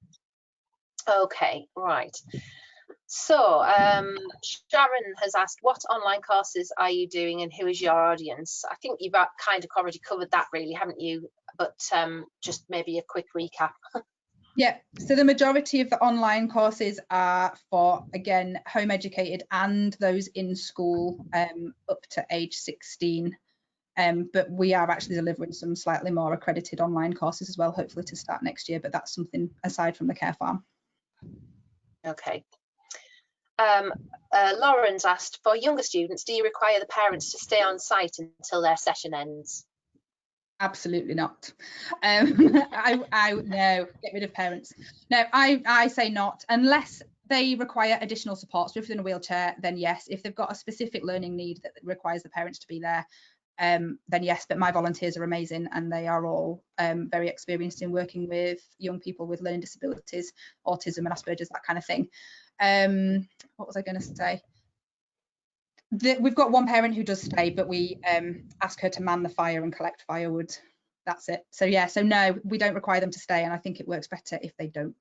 Okay, right. So Sharon has asked, what online courses are you doing and who is your audience? I think you've kind of already covered that really, haven't you? But just maybe a quick recap. Yeah, so the majority of the online courses are for, again, home educated and those in school up to age 16. But we are actually delivering some slightly more accredited online courses as well, hopefully to start next year, but that's something aside from the care farm. Okay. Lauren's asked, for younger students, do you require the parents to stay on site until their session ends? Absolutely not. I no, get rid of parents. No, I say not, unless they require additional support. So if they're in a wheelchair, then yes. If they've got a specific learning need that requires the parents to be there, then yes. But my volunteers are amazing and they are all very experienced in working with young people with learning disabilities, autism and Asperger's, that kind of thing. What was I going to say? We've got one parent who does stay, but we ask her to man the fire and collect firewood. That's it. So yeah, so no, we don't require them to stay, and I think it works better if they don't.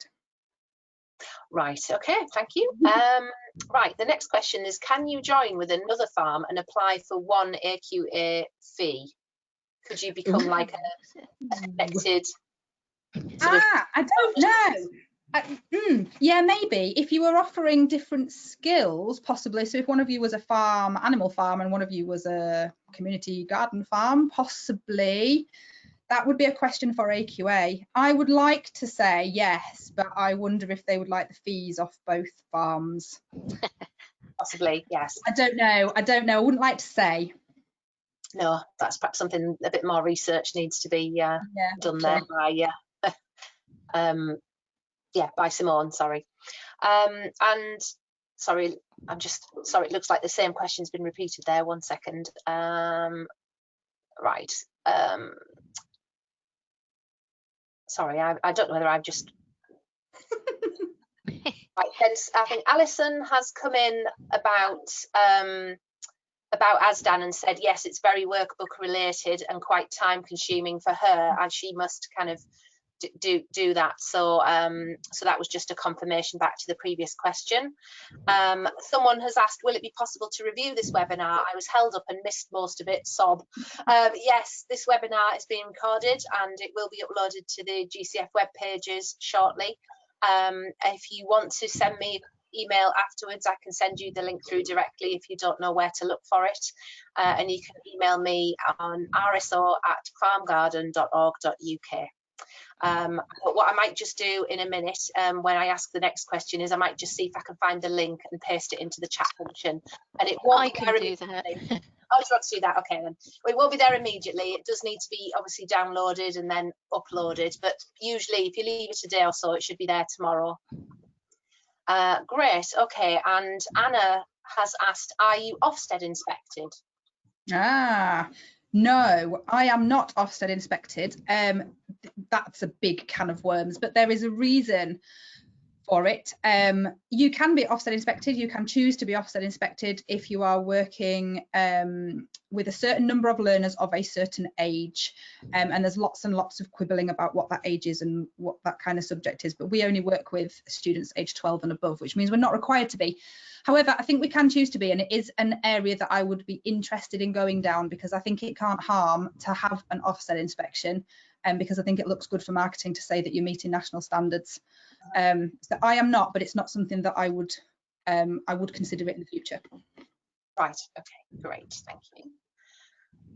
Right, okay, thank you. Right, the next question is, can you join with another farm and apply for one AQA fee? Could you become like a connected I don't know. Yeah, maybe if you were offering different skills, possibly. So if one of you was a animal farm and one of you was a community garden farm, possibly. That would be a question for AQA. I would like to say yes, but I wonder if they would like the fees off both farms. Possibly, yes. I don't know. I wouldn't like to say. No, that's perhaps something a bit more research needs to be done there by by Simone, sorry. And sorry, sorry, it looks like the same question's been repeated there. 1 second. Right. Sorry, I don't know whether I've just right, I think Alison has come in about about ASDAN and said, yes, it's very workbook related and quite time consuming for her, and she must kind of do that. So so that was just a confirmation back to the previous question. Someone has asked, will it be possible to review this webinar? I was held up and missed most of it, sob. Yes, this webinar is being recorded and it will be uploaded to the GCF web pages shortly. If you want to send me email afterwards, I can send you the link through directly if you don't know where to look for it, and you can email me on rso@farmgarden.org.uk. But what I might just do in a minute, when I ask the next question, is I might just see if I can find the link and paste it into the chat function. And it won't I can do that. Oh, do you want to do that? Okay, then. Well, it won't be there immediately. It does need to be obviously downloaded and then uploaded. But usually, if you leave it a day or so, it should be there tomorrow. Great. Okay. And Anna has asked, are you Ofsted inspected? No, I am not Ofsted inspected. That's a big can of worms, but there is a reason for it. You can be Ofsted inspected. You can choose to be Ofsted inspected if you are working with a certain number of learners of a certain age, and there's lots and lots of quibbling about what that age is and what that kind of subject is, but we only work with students aged 12 and above, which means we're not required to be. However, I think we can choose to be, and it is an area that I would be interested in going down, because I think it can't harm to have an Ofsted inspection, because I think it looks good for marketing to say that you're meeting national standards. So I am not, but it's not something that I would consider it in the future. Right. Okay. Great. Thank you.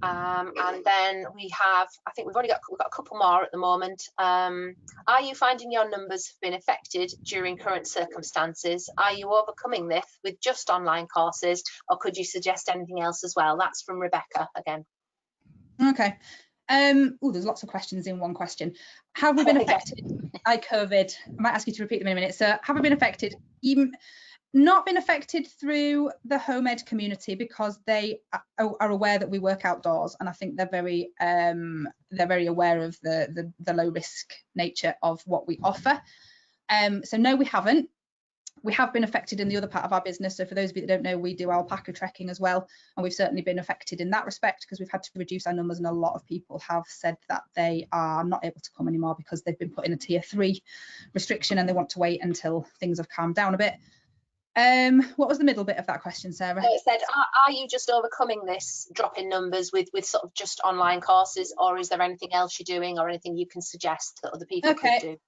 And then we have, I think we've got a couple more at the moment. Are you finding your numbers have been affected during current circumstances? Are you overcoming this with just online courses, or could you suggest anything else as well? That's from Rebecca again. Okay. Oh, there's lots of questions in one question. Have we been affected by COVID? I might ask you to repeat them in a minute. So have we been affected? Not been affected through the home ed community, because they are aware that we work outdoors, and I think they're very aware of the low risk nature of what we offer. So no, we haven't. We have been affected in the other part of our business. So for those of you that don't know, we do alpaca trekking as well, and we've certainly been affected in that respect, because we've had to reduce our numbers, and a lot of people have said that they are not able to come anymore because they've been put in a tier 3 restriction and they want to wait until things have calmed down a bit. What was the middle bit of that question, Sarah? So it said, are you just overcoming this drop in numbers with sort of just online courses, or is there anything else you're doing, or anything you can suggest that other people could do?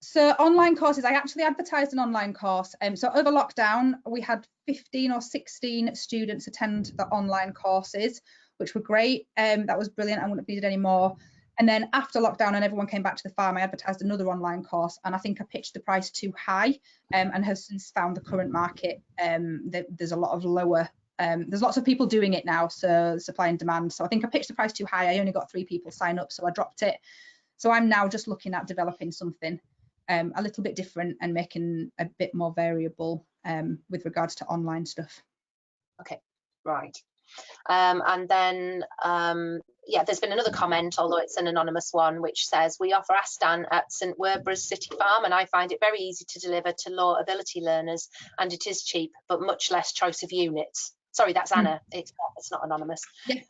So online courses, I actually advertised an online course. So over lockdown, we had 15 or 16 students attend the online courses, which were great. That was brilliant. I wouldn't have needed any more. And then after lockdown and everyone came back to the farm, I advertised another online course, and I think I pitched the price too high, and have since found the current market. There's a lot of lower, there's lots of people doing it now, so supply and demand. So I think I pitched the price too high. I only got 3 people sign up, so I dropped it. So I'm now just looking at developing something a little bit different and making a bit more variable with regards to online stuff. Okay, right. And then yeah, there's been another comment, although it's an anonymous one, which says, we offer ASDAN at St Werburgh's City Farm, and I find it very easy to deliver to low ability learners, and it is cheap, but much less choice of units. Sorry, that's Anna. It's not anonymous. Yeah.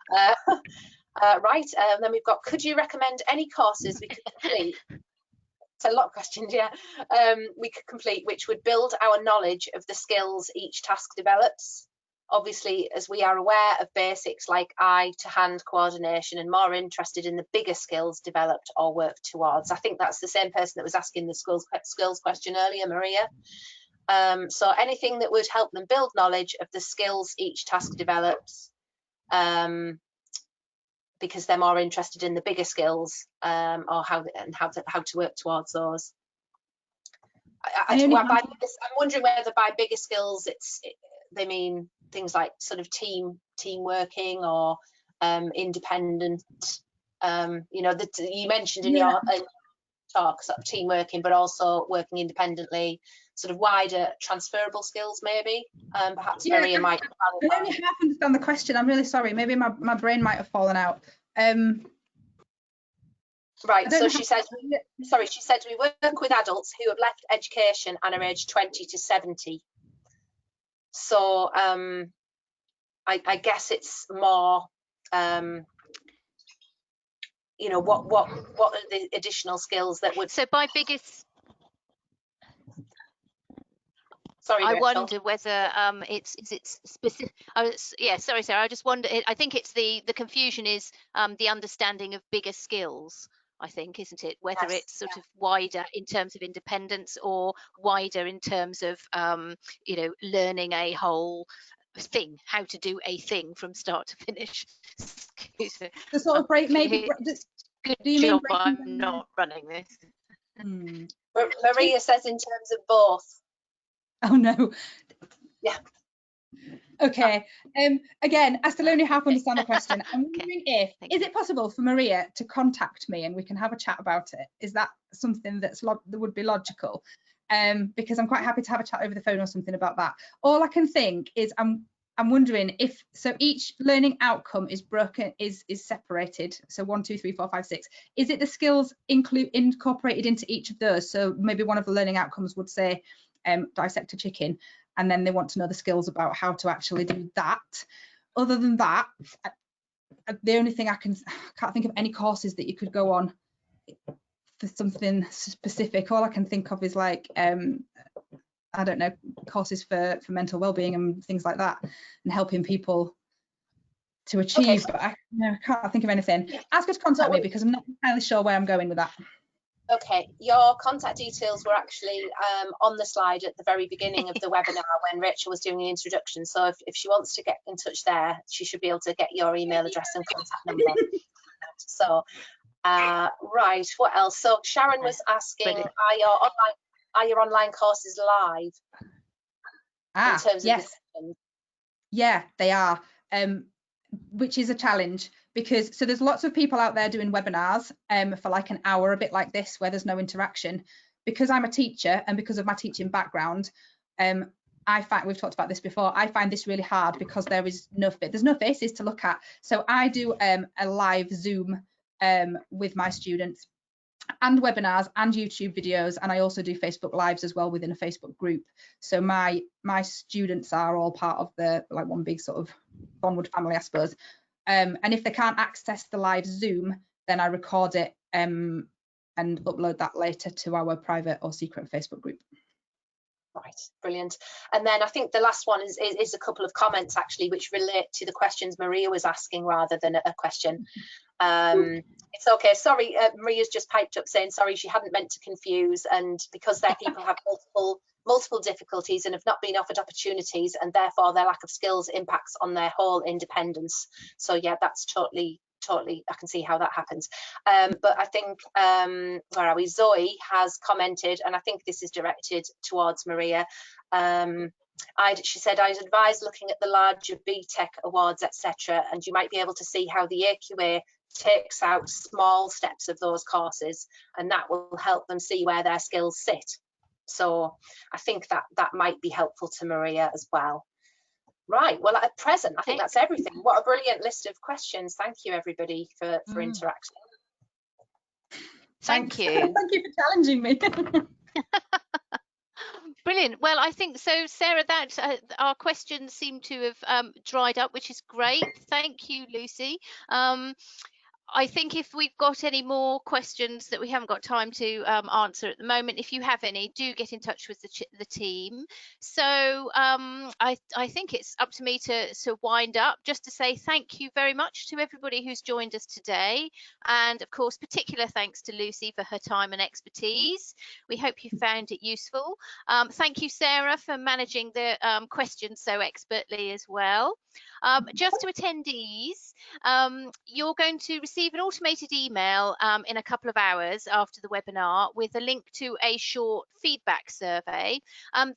Right. Then we've got, could you recommend any courses we could complete? It's a lot of questions, yeah. We could complete which would build our knowledge of the skills each task develops. Obviously, as we are aware of basics like eye to hand coordination, and more interested in the bigger skills developed or worked towards. I think that's the same person that was asking the skills question earlier, Maria. So anything that would help them build knowledge of the skills each task develops, because they're more interested in the bigger skills, or how to work towards those. I'm wondering whether by bigger skills they mean things like sort of team working, or independent. You know, that you mentioned in your talk, sort of team working, but also working independently, sort of wider transferable skills, maybe. Perhaps Maria might clarify. I only half understand the question. I'm really sorry. Maybe my brain might have fallen out. Right. So she says, she said we work with adults who have left education and are aged 20 to 70. So I guess it's more, you know, what are the additional skills that would. So by biggest, sorry, I Rachel. wonder whether it's specific. Yeah, sorry, Sarah. I just wonder. I think it's the confusion is the understanding of bigger skills. I think, isn't it? Whether Yes, it's sort of wider in terms of independence or wider in terms of you know, learning a whole thing, how to do a thing from start to finish. Excuse me. The sort of break, maybe. Good Do you mean job breaking I'm down not running this. Maria says in terms of both. Oh no. Yeah. Okay. Again, I still only half understand the question. I'm wondering if is it possible for Maria to contact me and we can have a chat about it? Is that something that would be logical? Because I'm quite happy to have a chat over the phone or something about that. All I can think is I'm wondering if each learning outcome is is separated. So 1, 2, 3, 4, 5, 6. Is it the skills incorporated into each of those? So maybe one of the learning outcomes would say dissect a chicken, and then they want to know the skills about how to actually do that. Other than that, the only thing I can't think of any courses that you could go on for something specific. All I can think of is like I don't know, courses for mental well-being and things like that, and helping people to achieve. Okay. But I can't think of anything. Ask her to contact me because I'm not entirely sure where I'm going with that. Okay, your contact details were actually on the slide at the very beginning of the webinar when Rachel was doing the introduction. So if she wants to get in touch there, she should be able to get your email address and contact number. So, right, what else? So Sharon was asking, are your online courses live? In terms of yes. the Yeah, they are, which is a challenge. Because there's lots of people out there doing webinars for like an hour, a bit like this, where there's no interaction. Because I'm a teacher and because of my teaching background, I find, we've talked about this before, I find this really hard because there's no faces to look at. So I do a live Zoom with my students, and webinars and YouTube videos, and I also do Facebook Lives as well within a Facebook group. So my students are all part of the like one big sort of Thornwood family, I suppose. And if they can't access the live Zoom, then I record it and upload that later to our private or secret Facebook group. Right, brilliant. And then I think the last one is a couple of comments actually, which relate to the questions Maria was asking rather than a question. It's okay, sorry, Maria's just piped up saying sorry, she hadn't meant to confuse, and because their people have multiple difficulties and have not been offered opportunities, and therefore their lack of skills impacts on their whole independence. So yeah, that's totally I can see how that happens. But I think where are we? Zoe has commented, and I think this is directed towards Maria. She said, I'd advise looking at the larger BTEC awards, etc., and you might be able to see how the AQA takes out small steps of those courses, and that will help them see where their skills sit. So I think that might be helpful to Maria as well. Right, well, at present, I think that's everything. What a brilliant list of questions. Thank you, everybody, for interacting. Thank you. Thank you for challenging me. Brilliant. Well, I think so, Sarah, that our questions seem to have dried up, which is great. Thank you, Lucy. I think if we've got any more questions that we haven't got time to answer at the moment, if you have any, do get in touch with the team. So I think it's up to me to wind up, just to say thank you very much to everybody who's joined us today. And of course, particular thanks to Lucy for her time and expertise. We hope you found it useful. Thank you, Sarah, for managing the questions so expertly as well. Just to attendees, you're going to receive an automated email in a couple of hours after the webinar with a link to a short feedback survey.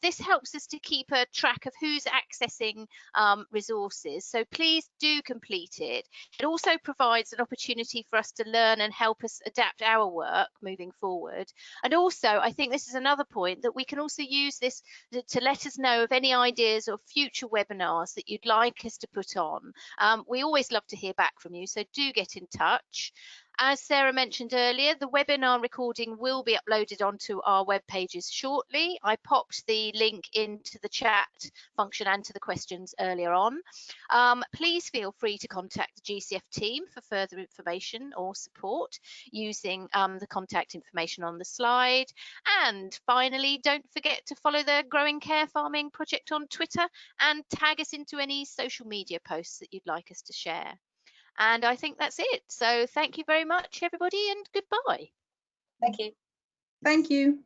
This helps us to keep a track of who's accessing resources, so please do complete it. It also provides an opportunity for us to learn and help us adapt our work moving forward. And also, I think this is another point that we can also use this to let us know of any ideas or future webinars that you'd like us to put on. We always love to hear back from you, so do get in touch. As Sarah mentioned earlier, the webinar recording will be uploaded onto our web pages shortly. I popped the link into the chat function and to the questions earlier on. Please feel free to contact the GCF team for further information or support using the contact information on the slide. And finally, don't forget to follow the Growing Care Farming project on Twitter and tag us into any social media posts that you'd like us to share. And I think that's it. So thank you very much, everybody, and goodbye. Thank you. Thank you.